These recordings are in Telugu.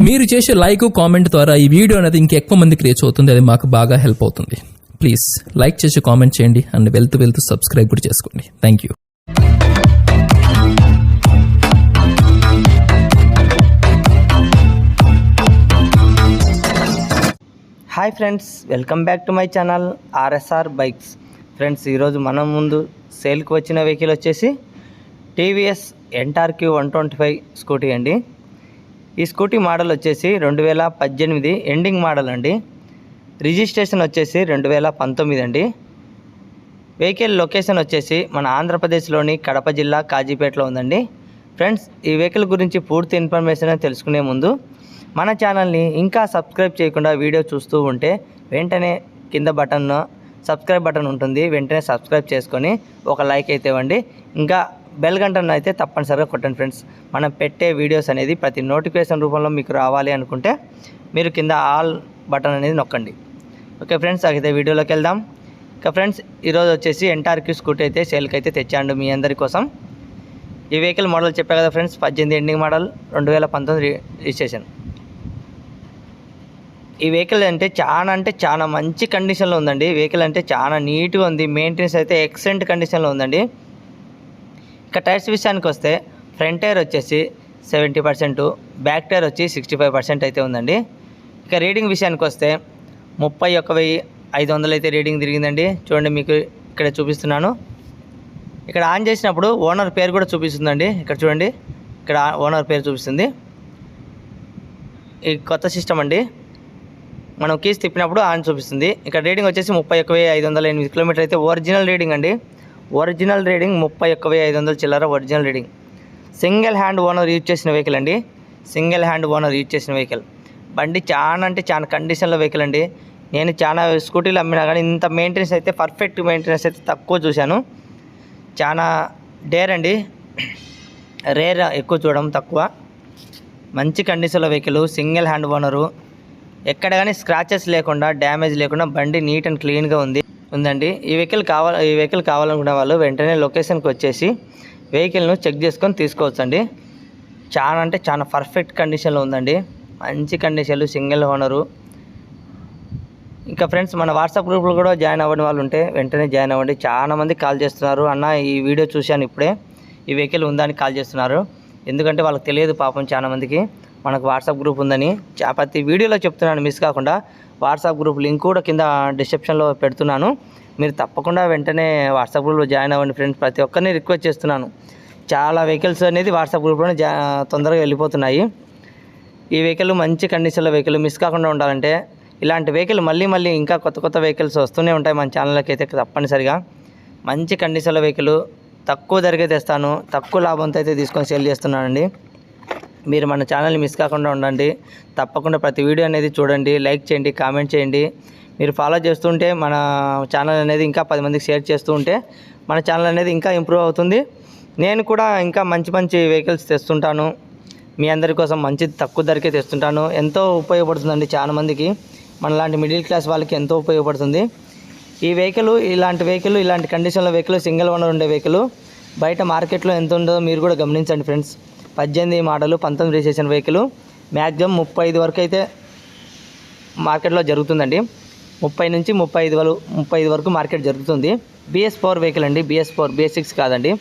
మీరు చేసే లైక్ కామెంట్ ద్వారా ఈ వీడియో అనేది ఇంకెక్కువ మందికి రీచ్ అవుతుంది. అది మాకు బాగా హెల్ప్ అవుతుంది. ప్లీజ్ లైక్ చేసి కామెంట్ చేయండి అండ్ వెళ్తూ సబ్స్క్రైబ్ కూడా చేసుకోండి. Thank you. Hi friends, welcome back to my channel RSR bikes. Friends, ఈరోజు మనం ముందు సేల్కి వచ్చిన వెహికల్ వచ్చేసి టీవీఎస్ NTRQ 125 స్కూటీ అండి. ఈ స్కూటీ మోడల్ వచ్చేసి 2018 ఎండింగ్ మోడల్ అండి. రిజిస్ట్రేషన్ వచ్చేసి 2019 అండి. వెహికల్ లొకేషన్ వచ్చేసి మన ఆంధ్రప్రదేశ్లోని కడప జిల్లా కాజీపేటలో ఉందండి. ఫ్రెండ్స్, ఈ వెహికల్ గురించి పూర్తి ఇన్ఫర్మేషన్ తెలుసుకునే ముందు మన ఛానల్ని ఇంకా సబ్స్క్రైబ్ చేయకుండా వీడియో చూస్తూ ఉంటే వెంటనే కింద సబ్స్క్రైబ్ బటన్ ఉంటుంది, వెంటనే సబ్స్క్రైబ్ చేసుకొని ఒక లైక్ అయితే ఇవ్వండి. ఇంకా బెల్ గంటను అయితే తప్పనిసరిగా కొట్టండి. ఫ్రెండ్స్, మనం పెట్టే వీడియోస్ అనేది ప్రతి నోటిఫికేషన్ రూపంలో మీకు రావాలి అనుకుంటే మీరు కింద ఆల్ బటన్ అనేది నొక్కండి. ఓకే ఫ్రెండ్స్, అయితే వీడియోలోకి వెళ్దాం. ఇంకా ఫ్రెండ్స్, ఈరోజు వచ్చేసి NTRQ స్కూటీ అయితే సేల్కి అయితే తెచ్చాండు మీ అందరి కోసం. ఈ వెహికల్ మోడల్ చెప్పా కదా ఫ్రెండ్స్, 18 ఎండింగ్ మోడల్, 2019 రిజిస్ట్రేషన్. ఈ వెహికల్ అంటే చాలా మంచి కండిషన్లో ఉందండి. వెహికల్ అంటే చాలా నీట్గా ఉంది. మెయింటెనెన్స్ అయితే ఎక్సలెంట్ కండిషన్లో ఉందండి. ఇక టైర్స్ విషయానికి వస్తే ఫ్రంట్ టైర్ వచ్చేసి 70%, బ్యాక్ టైర్ వచ్చి 65% అయితే ఉందండి. ఇక రీడింగ్ విషయానికి వస్తే 31,500 అయితే రీడింగ్ తిరిగిందండి. చూడండి, మీకు ఇక్కడ చూపిస్తున్నాను. ఇక్కడ ఆన్ చేసినప్పుడు ఓనర్ పేరు కూడా చూపిస్తుందండి. ఇక్కడ చూడండి, ఇక్కడ ఓనర్ పేరు చూపిస్తుంది. ఈ కొత్త సిస్టమ్ అండి. మనం కీస్ తిప్పినప్పుడు ఆన్ చూపిస్తుంది. ఇక్కడ రీడింగ్ వచ్చేసి 31,508 కిలోమీటర్ అయితే ఒరిజినల్ రీడింగ్ అండి. ఒరిజినల్ రీడింగ్ 31,500 చిల్లర original reading. Single hand owner use చేసిన వెహికల్ అండి. సింగిల్ హ్యాండ్ ఓనర్ యూజ్ చేసిన వెహికల్. బండి చాలా కండిషన్లో వెహికల్ అండి. నేను చాలా స్కూటీలు అమ్మినా కానీ ఇంత మెయింటెనెన్స్ అయితే, పర్ఫెక్ట్ మెయింటెనెన్స్ అయితే తక్కువ చూశాను. చాలా డేర్ అండి, రేర్ ఎక్కువ చూడడం తక్కువ. మంచి కండిషన్లో వెహికల్, సింగిల్ హ్యాండ్ ఓనరు. ఎక్కడ కానీ స్క్రాచెస్ లేకుండా, డ్యామేజ్ లేకుండా బండి నీట్ అండ్ క్లీన్గా ఉందండి. ఈ వెహికల్ కావాలనుకునే వాళ్ళు వెంటనే లొకేషన్కి వచ్చేసి వెహికల్ను చెక్ చేసుకొని తీసుకోవచ్చండి. చాలా పర్ఫెక్ట్ కండిషన్లో ఉందండి. మంచి కండిషన్లు, సింగిల్ ఓనరు. ఇంకా ఫ్రెండ్స్, మన వాట్సాప్ గ్రూప్లో కూడా జాయిన్ అవ్వని వాళ్ళు ఉంటే వెంటనే జాయిన్ అవ్వండి. చాలామంది కాల్ చేస్తున్నారు, అన్న ఈ వీడియో చూశాను ఇప్పుడే, ఈ వెహికల్ ఉందని కాల్ చేస్తున్నారు. ఎందుకంటే వాళ్ళకి తెలియదు పాపం చాలామందికి మనకు వాట్సాప్ గ్రూప్ ఉందని. ప్రతి వీడియోలో చెప్తున్నాను, మిస్ కాకుండా. వాట్సాప్ గ్రూప్ లింక్ కూడా కింద డిస్క్రిప్షన్లో పెడుతున్నాను. మీరు తప్పకుండా వెంటనే వాట్సాప్ గ్రూప్లో జాయిన్ అవ్వండి ఫ్రెండ్స్. ప్రతి ఒక్కరిని రిక్వెస్ట్ చేస్తున్నాను. చాలా వెహికల్స్ అనేది వాట్సాప్ గ్రూప్లోనే తొందరగా వెళ్ళిపోతున్నాయి. ఈ వెహికల్ మంచి కండిషన్లో వెహికల్, మిస్ కాకుండా ఉండాలంటే ఇలాంటి వెహికల్ మళ్ళీ ఇంకా కొత్త వెహికల్స్ వస్తూనే ఉంటాయి మన ఛానల్కి అయితే తప్పనిసరిగా. మంచి కండిషన్లో వెహికల్ తక్కువ ధరకే తెస్తాను, తక్కువ లాభంతో అయితే తీసుకొని సేల్ చేస్తున్నానండి. మీరు మన ఛానల్ని మిస్ కాకుండా ఉండండి. తప్పకుండా ప్రతి వీడియో అనేది చూడండి, లైక్ చేయండి, కామెంట్ చేయండి. మీరు ఫాలో చేస్తుంటే మన ఛానల్ అనేది ఇంకా 10 మందికి షేర్ చేస్తూ ఉంటే మన ఛానల్ అనేది ఇంకా ఇంప్రూవ్ అవుతుంది. నేను కూడా ఇంకా మంచి వెహికల్స్ తెస్తుంటాను మీ అందరి కోసం. మంచి తక్కువ ధరకే తెస్తుంటాను. ఎంతో ఉపయోగపడుతుందండి చాలామందికి. మనలాంటి మిడిల్ క్లాస్ వాళ్ళకి ఎంతో ఉపయోగపడుతుంది ఈ వెహికల్. ఇలాంటి కండిషన్లో వెహికల్, సింగిల్ ఓనర్ ఉండే వెహికల్ బయట మార్కెట్లో ఎంత ఉందో మీరు కూడా గమనించండి friends. 18 model, 19 registration vehicle. Maximum 35 వరకు అయితే మార్కెట్లో జరుగుతుందండి. 30 నుంచి 35 వరకు మార్కెట్ జరుగుతుంది. BS4 వెహికల్ అండి. BS4, BS6 కాదండి.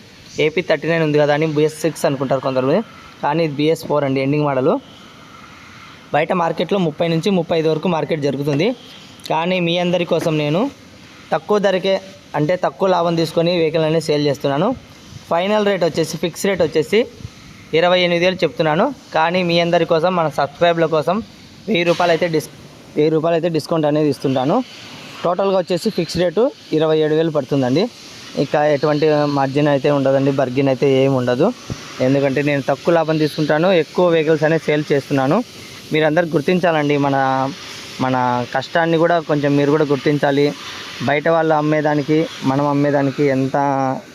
AP 39 ఉంది కదా అని BS6 అనుకుంటారు కొందరు, కానీ ఇది BS4 అండి, ఎండింగ్ మోడలు. బయట మార్కెట్లో 30 నుంచి 35 వరకు మార్కెట్ జరుగుతుంది. కానీ మీ అందరి కోసం నేను తక్కువ ధరకే, అంటే తక్కువ లాభం తీసుకొని వెహికల్ అనేది సేల్ చేస్తున్నాను. ఫైనల్ రేట్ వచ్చేసి, ఫిక్స్ రేట్ వచ్చేసి 28,000 చెప్తున్నాను. కానీ మీ అందరి కోసం, మన సబ్స్క్రైబ్ల కోసం 1,000 రూపాయలు అయితే డిస్కౌంట్ అనేది ఇస్తుంటాను. టోటల్గా వచ్చేసి ఫిక్స్ రేటు 27,000 పడుతుందండి. ఇక ఎటువంటి మార్జిన్ అయితే ఉండదండి, బర్గిన్ అయితే ఏమి ఉండదు. ఎందుకంటే నేను తక్కువ లాభం తీసుకుంటాను, ఎక్కువ వెహికల్స్ అనేది సేల్ చేస్తున్నాను. మీరందరూ గుర్తించాలండి, మన కష్టాన్ని కూడా కొంచెం మీరు కూడా గుర్తించాలి. బయట వాళ్ళు అమ్మేదానికి మనం అమ్మేదానికి ఎంత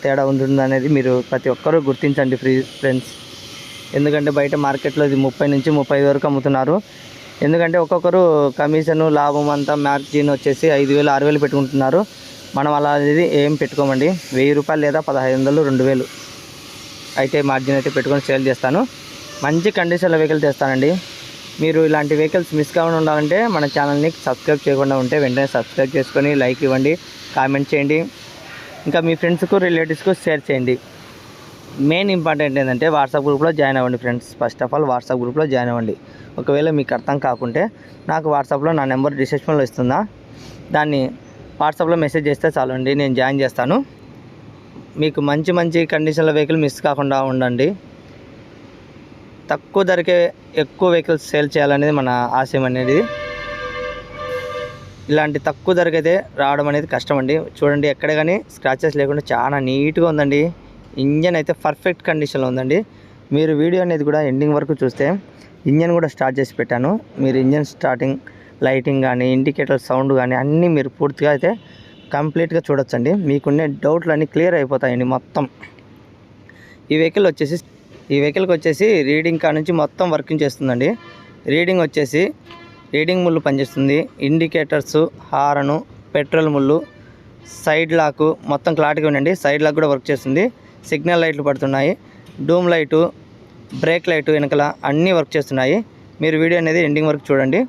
తేడా ఉంటుంది అనేది మీరు ప్రతి ఒక్కరూ గుర్తించండి ఫ్రెండ్స్. ఎందుకంటే బయట మార్కెట్లో ఇది 30 నుంచి 35 వరకు అమ్ముతున్నారు. ఎందుకంటే ఒక్కొక్కరు కమిషను, లాభం అంతా మార్జిన్ వచ్చేసి 5,000, 6,000 పెట్టుకుంటున్నారు. మనం అలా అనేది ఏం పెట్టుకోమండి. 1,000 రూపాయలు లేదా 1,500, 2,000 అయితే మార్జిన్ అయితే పెట్టుకొని సేల్ చేస్తాను. మంచి కండిషన్లో వెహికల్ తెస్తానండి. మీరు ఇలాంటి వెహికల్స్ మిస్ కాకుండా ఉండాలంటే మన ఛానల్ని సబ్స్క్రైబ్ చేయకుండా ఉంటే వెంటనే సబ్స్క్రైబ్ చేసుకొని లైక్ ఇవ్వండి, కామెంట్ చేయండి, ఇంకా మీ ఫ్రెండ్స్కు రిలేటివ్స్కు షేర్ చేయండి. మెయిన్ ఇంపార్టెంట్ ఏంటంటే వాట్సాప్ గ్రూప్లో జాయిన్ అవ్వండి friends. First of all WhatsApp గ్రూప్లో జాయిన్ అవ్వండి. ఒకవేళ మీకు అర్థం కాకుంటే నాకు వాట్సాప్లో నా నెంబర్ డిస్క్రిప్షన్లో ఇస్తుందా, దాన్ని వాట్సాప్లో మెసేజ్ చేస్తే చాలండి, నేను జాయిన్ చేస్తాను. మీకు మంచి మంచి కండిషన్ల వెహికల్ మిస్ కాకుండా ఉండండి. తక్కువ ధరకే ఎక్కువ వెహికల్స్ సేల్ చేయాలనేది మన ఆశయం అనేది. ఇలాంటి తక్కువ ధరకైతే రావడం అనేది కష్టం అండి. చూడండి, ఎక్కడ కానీ స్క్రాచెస్ లేకుండా చాలా నీట్గా ఉందండి. ఇంజన్ అయితే పర్ఫెక్ట్ కండిషన్లో ఉందండి. మీరు వీడియో అనేది కూడా ఎండింగ్ వరకు చూస్తే ఇంజన్ కూడా స్టార్ట్ చేసి పెట్టాను. మీరు ఇంజన్ స్టార్టింగ్, లైటింగ్ కానీ, ఇండికేటర్ సౌండ్ కానీ అన్నీ మీరు పూర్తిగా అయితే కంప్లీట్గా చూడొచ్చండి. మీకున్న డౌట్లు అన్నీ క్లియర్ అయిపోతాయండి మొత్తం. ఈ వెహికల్కి వచ్చేసి రీడింగ్ కా నుంచి మొత్తం వర్కింగ్ చేస్తుందండి. రీడింగ్ ముళ్ళు పనిచేస్తుంది, ఇండికేటర్సు, హారను, పెట్రోల్ ముళ్ళు, సైడ్ లాకు మొత్తం క్లారిటీగా ఉండండి. సైడ్ లాక్ కూడా వర్క్ చేస్తుంది. సిగ్నల్ లైట్లు పడుతున్నాయి, డూమ్ లైటు, బ్రేక్ లైటు వెనకాల అన్నీ వర్క్ చేస్తున్నాయి. మీరు వీడియో అనేది ఎండింగ్ వరకు చూడండి.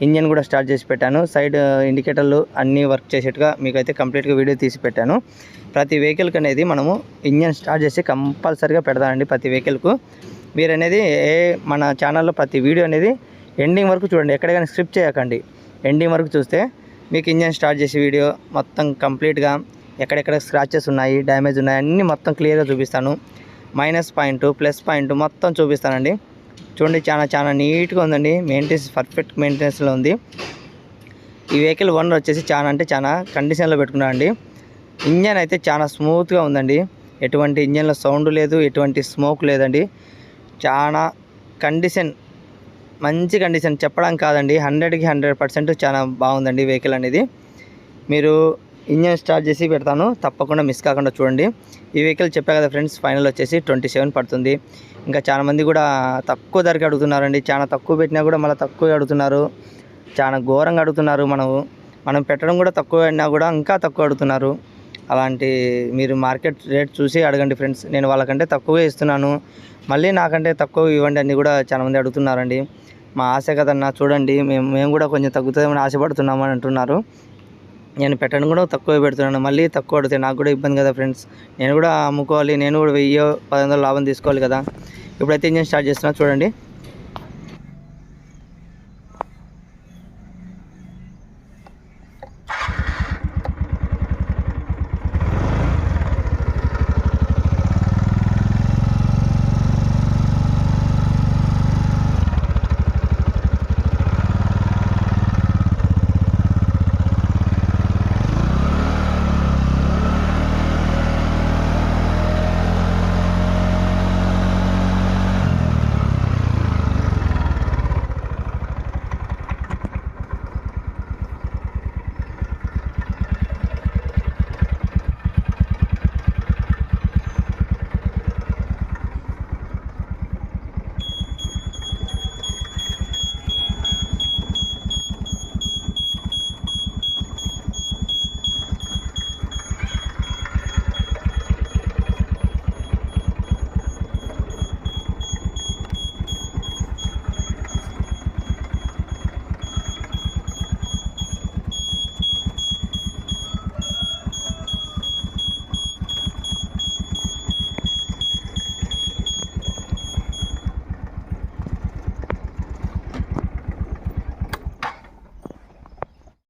ఇంజన్ కూడా స్టార్ట్ చేసి పెట్టాను. సైడ్ ఇండికేటర్లు అన్నీ వర్క్ చేసేట్టుగా మీకైతే కంప్లీట్గా వీడియో తీసి పెట్టాను. ప్రతి వెహికల్కి అనేది మనము ఇంజన్ స్టార్ట్ చేసి కంపల్సరీగా పెడతానండి. ప్రతి వెహికల్కు మీరు అనేది మన ఛానల్లో ప్రతి వీడియో అనేది ఎండింగ్ వరకు చూడండి. ఎక్కడికైనా స్క్రిప్ట్ చేయకండి. ఎండింగ్ వరకు చూస్తే మీకు ఇంజన్ స్టార్ట్ చేసే వీడియో మొత్తం కంప్లీట్గా ఎక్కడెక్కడ స్క్రాచెస్ ఉన్నాయి, డ్యామేజ్ ఉన్నాయి అన్నీ మొత్తం క్లియర్గా చూపిస్తాను. మైనస్ పాయింట్, ప్లస్ పాయింట్ మొత్తం చూపిస్తానండి. చూడండి, చాలా నీట్గా ఉందండి. పర్ఫెక్ట్ మెయింటెనెన్స్లో ఉంది. ఈ వెహికల్ ఓనర్ వచ్చేసి చాలా కండిషన్లో పెట్టుకున్నారండి. ఇంజన్ అయితే చాలా స్మూత్గా ఉందండి. ఎటువంటి ఇంజన్లో సౌండ్ లేదు, ఎటువంటి స్మోక్ లేదండి. చాలా మంచి కండిషన్ చెప్పడానికి కాదండి, 100కి 100% చాలా బాగుందండి వెహికల్ అనేది. మీరు ఇంజన్ స్టార్ట్ చేసి పెడతాను, తప్పకుండా మిస్ కాకుండా చూడండి. ఈ వెహికల్ చెప్పా కదా ఫ్రెండ్స్, ఫైనల్ వచ్చేసి 27 పడుతుంది. ఇంకా చాలామంది కూడా తక్కువ ధరకి అడుగుతున్నారండి. చాలా తక్కువ పెట్టినా కూడా మళ్ళీ తక్కువ అడుగుతున్నారు, చాలా ఘోరంగా అడుగుతున్నారు. మనం పెట్టడం కూడా తక్కువ అయినా కూడా ఇంకా తక్కువ అడుగుతున్నారు. అలాంటి మీరు మార్కెట్ రేట్ చూసి అడగండి ఫ్రెండ్స్. నేను వాళ్ళకంటే తక్కువే ఇస్తున్నాను, మళ్ళీ నాకంటే తక్కువ ఇవ్వండి అని కూడా చాలామంది అడుగుతున్నారండి. మా ఆశ కదన్నా, చూడండి మేము కూడా కొంచెం తగ్గుతుందేమని ఆశపడుతున్నాము అని అంటున్నారు. నేను పెట్టడం కూడా తక్కువ పెడుతున్నాను, మళ్ళీ తక్కువ అడిగితే నాకు కూడా ఇబ్బంది కదా ఫ్రెండ్స్. నేను కూడా అమ్ముకోవాలి, నేను కూడా 1000-1500 లాభం తీసుకోవాలి కదా. ఇప్పుడైతే ఇంజన్ స్టార్ట్ చేస్తున్నా చూడండి.